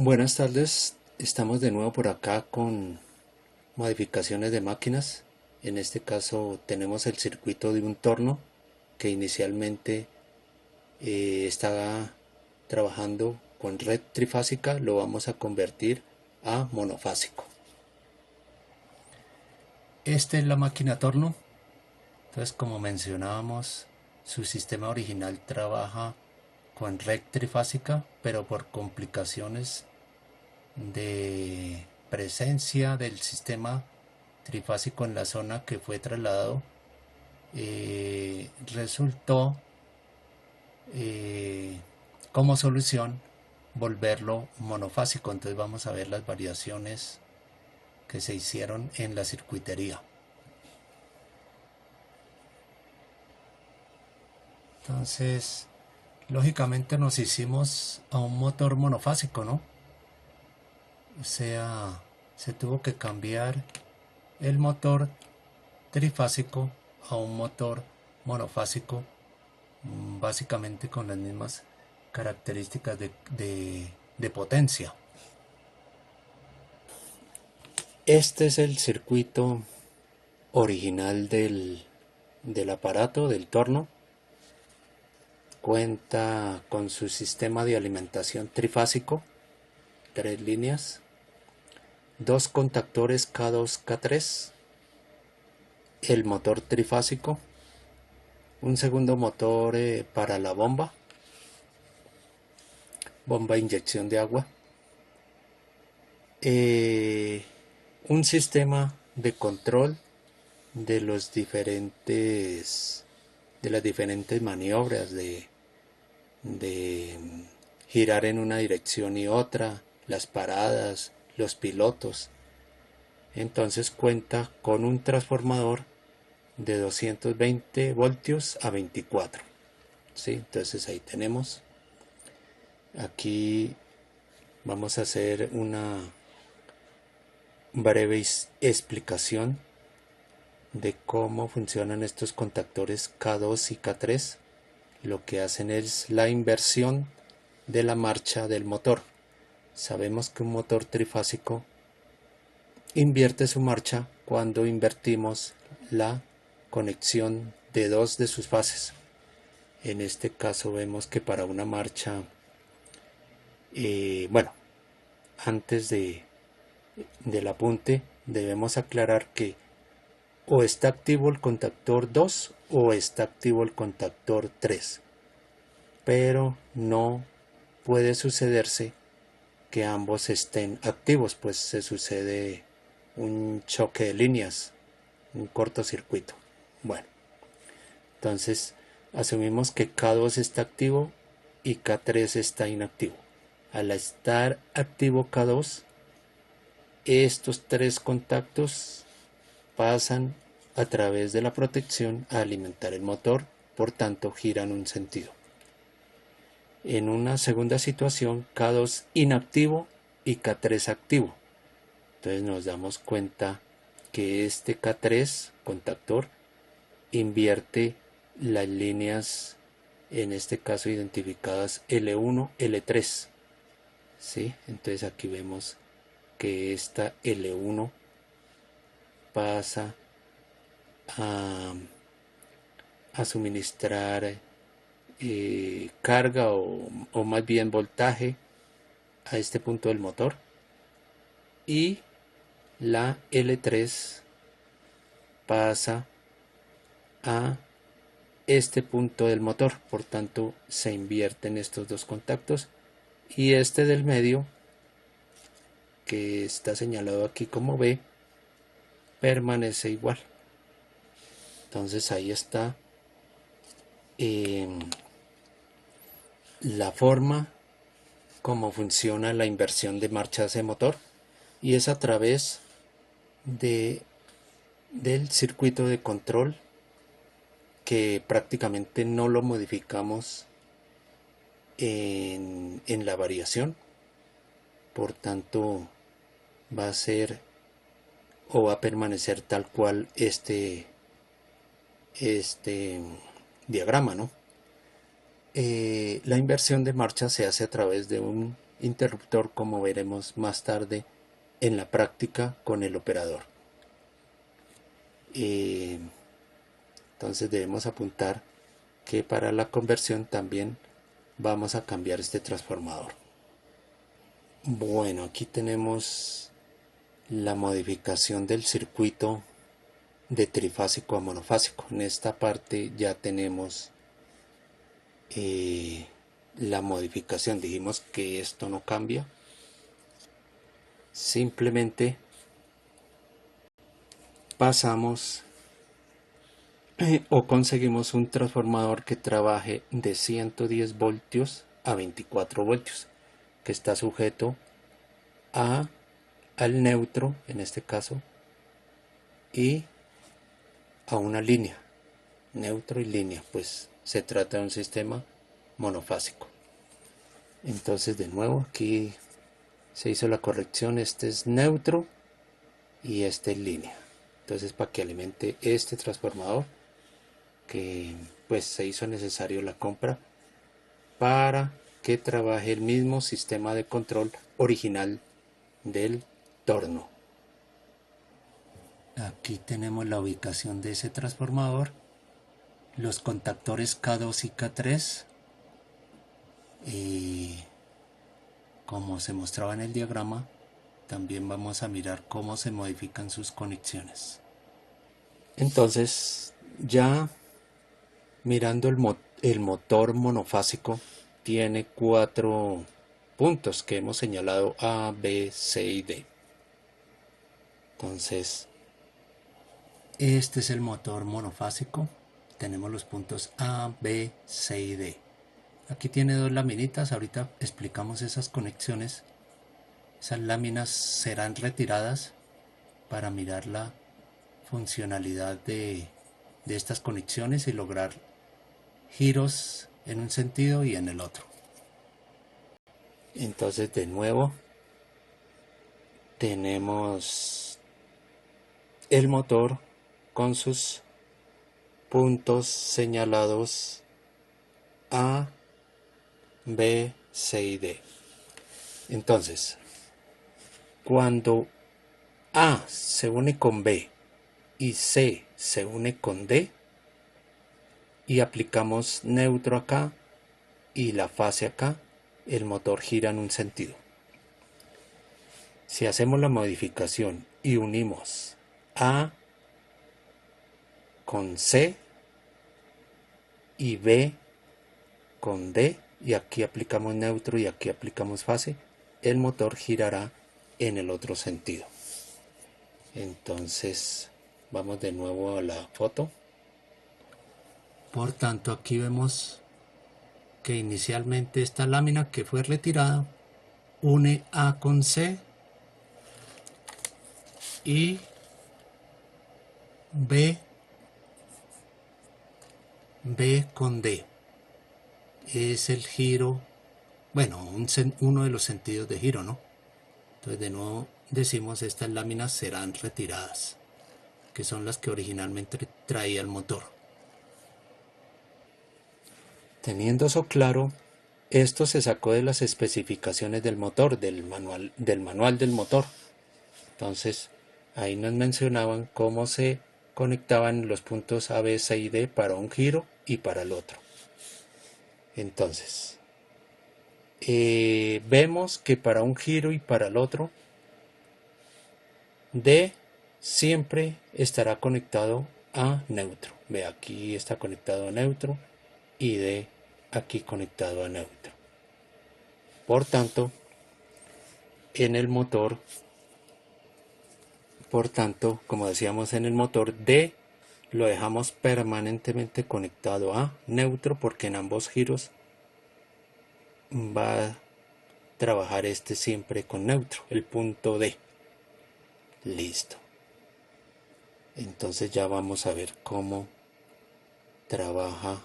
Buenas tardes, estamos de nuevo por acá con modificaciones de máquinas. En este caso tenemos el circuito de un torno que inicialmente estaba trabajando con red trifásica, lo vamos a convertir a monofásico. Esta es la máquina torno. Entonces, como mencionábamos, su sistema original trabaja con red trifásica, pero por complicaciones de presencia del sistema trifásico en la zona que fue trasladado, resultó eh, como solución volverlo monofásico. Entonces vamos a ver las variaciones que se hicieron en la circuitería. Entonces, lógicamente nos hicimos a un motor monofásico, ¿no? O sea, se tuvo que cambiar el motor trifásico a un motor monofásico, básicamente con las mismas características de potencia. Este es el circuito original del aparato, del torno. Cuenta con su sistema de alimentación trifásico, 3 líneas, 2 contactores K2, K3, el motor trifásico, un segundo motor para la bomba de inyección de agua, un sistema de control de los diferentes de las diferentes maniobras de girar en una dirección y otra, las paradas, los pilotos. Entonces cuenta con un transformador de 220 voltios a 24. ¿Sí? Entonces ahí tenemos. Aquí vamos a hacer una breve explicación de cómo funcionan estos contactores K2 y K3. Lo que hacen es la inversión de la marcha del motor. Sabemos que un motor trifásico invierte su marcha cuando invertimos la conexión de dos de sus fases. En este caso vemos que para una marcha, bueno, antes del apunte debemos aclarar que o está activo el contactor 2 o está activo el contactor 3, pero no puede sucederse que ambos estén activos, pues se sucede un choque de líneas, un cortocircuito. Bueno, entonces asumimos que K2 está activo y K3 está inactivo. Al estar activo K2, estos 3 contactos pasan a través de la protección a alimentar el motor, por tanto giran un sentido. En una segunda situación, K2 inactivo y K3 activo. Entonces nos damos cuenta que este K3 contactor invierte las líneas, en este caso identificadas L1, L3. ¿Sí? Entonces aquí vemos que esta L1 pasa a suministrar carga o más bien voltaje a este punto del motor, y la L3 pasa a este punto del motor, por tanto se invierten estos dos contactos, y este del medio, que está señalado aquí como B, permanece igual. Entonces ahí está la forma como funciona la inversión de marchas de motor, y es a través del circuito de control, que prácticamente no lo modificamos en la variación. Por tanto va a ser o va a permanecer tal cual este diagrama, ¿no? La inversión de marcha se hace a través de un interruptor, como veremos más tarde en la práctica con el operador. Entonces debemos apuntar que para la conversión también vamos a cambiar este transformador. Bueno, aquí tenemos la modificación del circuito de trifásico a monofásico. En esta parte ya tenemos la modificación. Dijimos que esto no cambia, simplemente pasamos o conseguimos un transformador que trabaje de 110 voltios a 24 voltios, que está sujeto al neutro en este caso y a una línea, neutro y línea, pues se trata de un sistema monofásico. Entonces de nuevo aquí se hizo la corrección, este es neutro y este es línea. Entonces para que alimente este transformador, que pues se hizo necesario la compra para que trabaje el mismo sistema de control original del torno. Aquí tenemos la ubicación de ese transformador, los contactores K2 y K3, y como se mostraba en el diagrama, también vamos a mirar cómo se modifican sus conexiones. Entonces, ya mirando el motor monofásico, tiene 4 puntos que hemos señalado: A, B, C y D. Entonces, este es el motor monofásico. Tenemos los puntos A, B, C y D. Aquí tiene 2 laminitas. Ahorita explicamos esas conexiones. Esas láminas serán retiradas para mirar la funcionalidad de estas conexiones y lograr giros en un sentido y en el otro. Entonces de nuevo tenemos el motor con sus puntos señalados A, B, C y D. Entonces, cuando A se une con B y C se une con D y aplicamos neutro acá y la fase acá, el motor gira en un sentido. Si hacemos la modificación y unimos A con C y B con D, y aquí aplicamos neutro y aquí aplicamos fase, el motor girará en el otro sentido. Entonces vamos de nuevo a la foto. Por tanto, aquí vemos que inicialmente esta lámina que fue retirada une A con C y B con D. Es el giro, bueno, uno de los sentidos de giro, ¿no? Entonces de nuevo decimos, estas láminas serán retiradas, que son las que originalmente traía el motor. Teniendo eso claro, esto se sacó de las especificaciones del motor, del manual del motor. Entonces ahí nos mencionaban cómo se conectaban los puntos A, B, C y D para un giro y para el otro. Entonces vemos que para un giro y para el otro, D siempre estará conectado a neutro. Ve, aquí está conectado a neutro y D aquí conectado a neutro. Por tanto, en el motor, como decíamos, en el motor D lo dejamos permanentemente conectado a neutro, porque en ambos giros va a trabajar este siempre con neutro, el punto D. Listo. Entonces ya vamos a ver cómo trabaja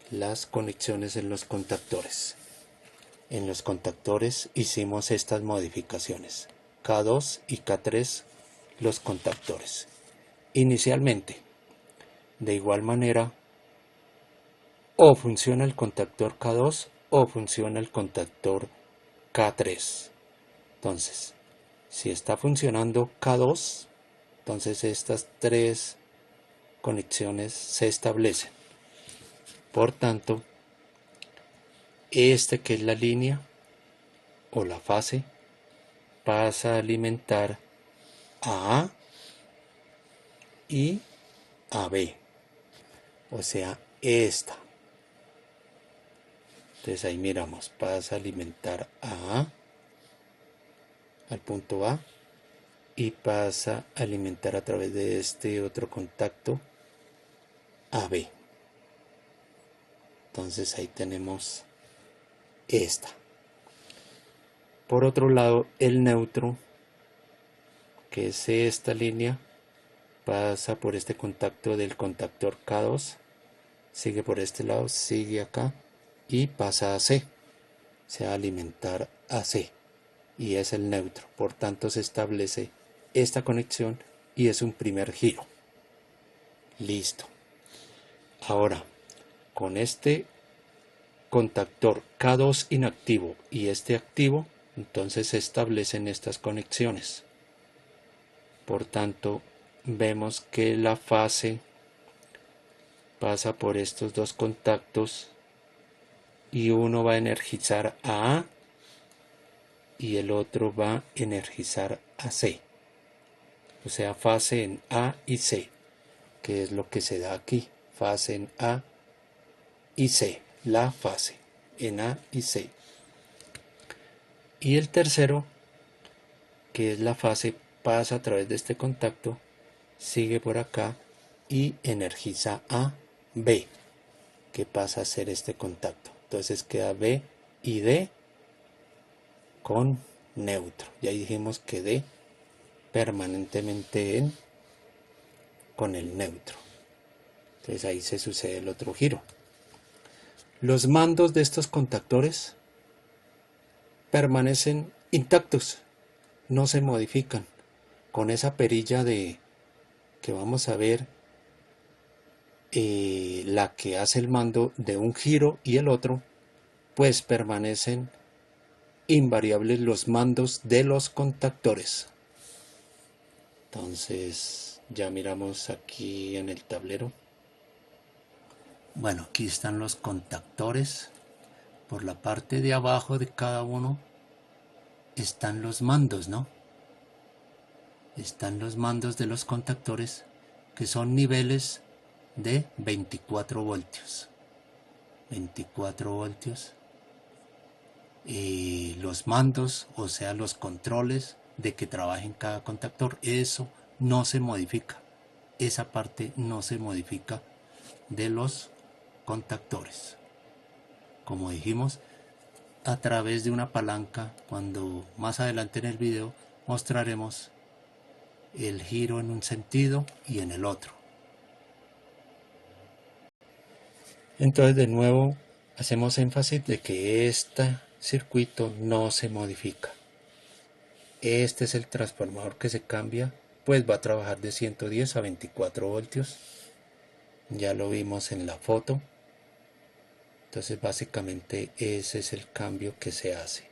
las conexiones en los contactores. En los contactores hicimos estas modificaciones: K2 y K3, los contactores. Inicialmente, de igual manera, o funciona el contactor K2 o funciona el contactor K3. Entonces, si está funcionando K2, entonces estas tres conexiones se establecen. Por tanto, este que es la línea o la fase pasa a alimentar a A y a B, o sea, esta. Entonces ahí miramos, pasa a alimentar a A, al punto A, y pasa a alimentar a través de este otro contacto a B. Entonces ahí tenemos esta. Por otro lado, el neutro, que es esta línea, pasa por este contacto del contactor K2, sigue por este lado, sigue acá y pasa a C, se va a alimentar a C, y es el neutro. Por tanto, se establece esta conexión y es un primer giro. Listo. Ahora, con este contactor K2 inactivo y este activo, entonces se establecen estas conexiones. Por tanto, vemos que la fase pasa por estos dos contactos y uno va a energizar a A y el otro va a energizar a C. O sea, fase en A y C, que es lo que se da aquí. Fase en A y C, la fase en A y C. Y el tercero, que es la fase, pasa a través de este contacto, sigue por acá y energiza a B, que pasa a ser este contacto. Entonces queda B y D con neutro. Ya dijimos que D permanentemente con el neutro. Entonces ahí se sucede el otro giro. Los mandos de estos contactores permanecen intactos, no se modifican. Con esa perilla que vamos a ver, la que hace el mando de un giro y el otro, pues permanecen invariables los mandos de los contactores. Entonces ya miramos aquí en el tablero. Bueno, aquí están los contactores. Por la parte de abajo de cada uno están los mandos, ¿no? Están los mandos de los contactores, que son niveles de 24 voltios. 24 voltios. Los mandos, o sea, los controles de que trabajen cada contactor, eso no se modifica. Esa parte no se modifica de los contactores. Como dijimos, a través de una palanca, cuando más adelante en el video mostraremos el giro en un sentido y en el otro. Entonces, de nuevo hacemos énfasis de que este circuito no se modifica. Este es el transformador que se cambia, pues va a trabajar de 110 a 24 voltios. Ya lo vimos en la foto. Entonces básicamente ese es el cambio que se hace.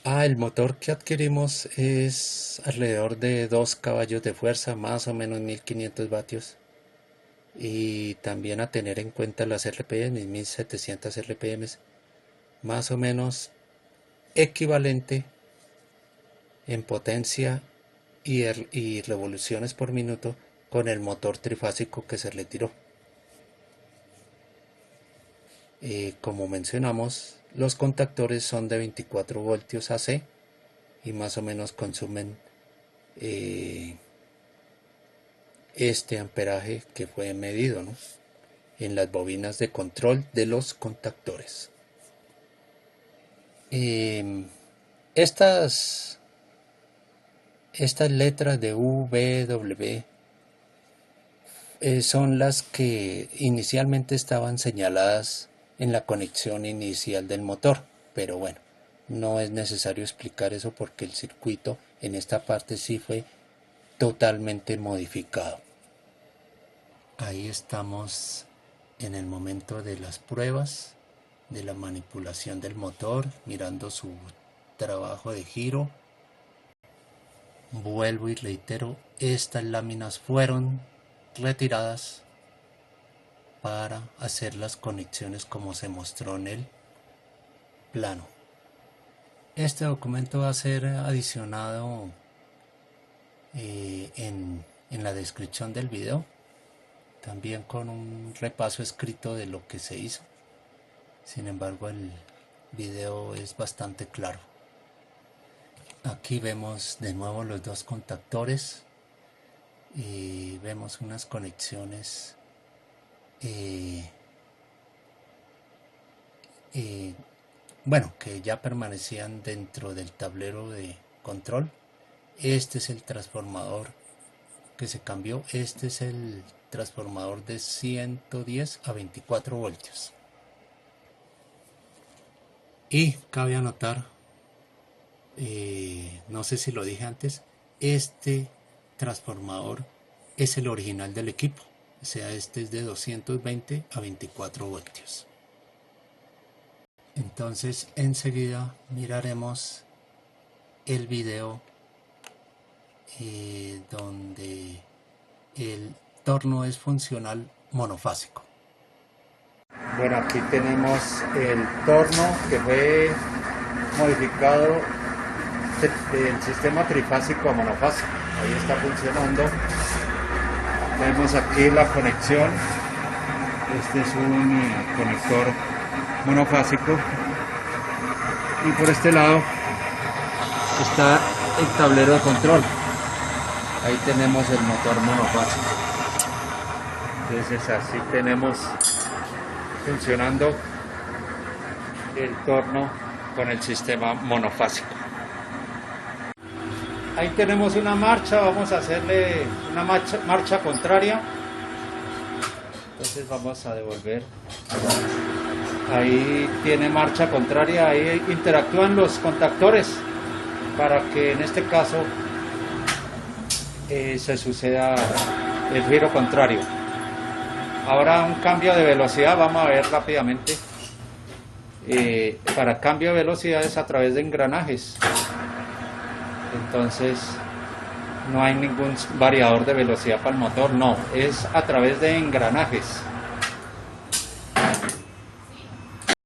El motor que adquirimos es alrededor de 2 caballos de fuerza, más o menos 1500 vatios. Y también a tener en cuenta las RPM, 1700 RPM, más o menos equivalente en potencia y revoluciones por minuto con el motor trifásico que se retiró. Como mencionamos, los contactores son de 24 voltios AC y más o menos consumen este amperaje que fue medido, ¿no?, en las bobinas de control de los contactores. Estas letras de U, V, W son las que inicialmente estaban señaladas en la conexión inicial del motor, pero bueno, no es necesario explicar eso porque el circuito en esta parte sí fue totalmente modificado. Ahí estamos en el momento de las pruebas. de la manipulación del motor, mirando su trabajo de giro. Vuelvo y reitero, estas láminas fueron retiradas para hacer las conexiones como se mostró en el plano. Este documento va a ser adicionado en la descripción del video, también con un repaso escrito de lo que se hizo. Sin embargo, el video es bastante claro. Aquí vemos de nuevo los dos contactores y vemos unas conexiones bueno, que ya permanecían dentro del tablero de control. Este es el transformador que se cambió. Este es el transformador de 110 a 24 voltios. Y cabe anotar, no sé si lo dije antes, este transformador es el original del equipo. O sea, este es de 220 a 24 voltios. Entonces enseguida miraremos el video donde el torno es funcional monofásico. Bueno, aquí tenemos el torno que fue modificado del sistema trifásico a monofásico. Ahí está funcionando. Vemos aquí la conexión. Este es un conector monofásico y por este lado está el tablero de control. Ahí tenemos el motor monofásico. Entonces así tenemos funcionando el torno con el sistema monofásico. Ahí tenemos una marcha, vamos a hacerle una marcha contraria. Entonces vamos a devolver. Ahí tiene marcha contraria, ahí interactúan los contactores para que en este caso se suceda el giro contrario. Ahora un cambio de velocidad, vamos a ver rápidamente. Para cambio de velocidad es a través de engranajes. Entonces no hay ningún variador de velocidad para el motor, no, es a través de engranajes.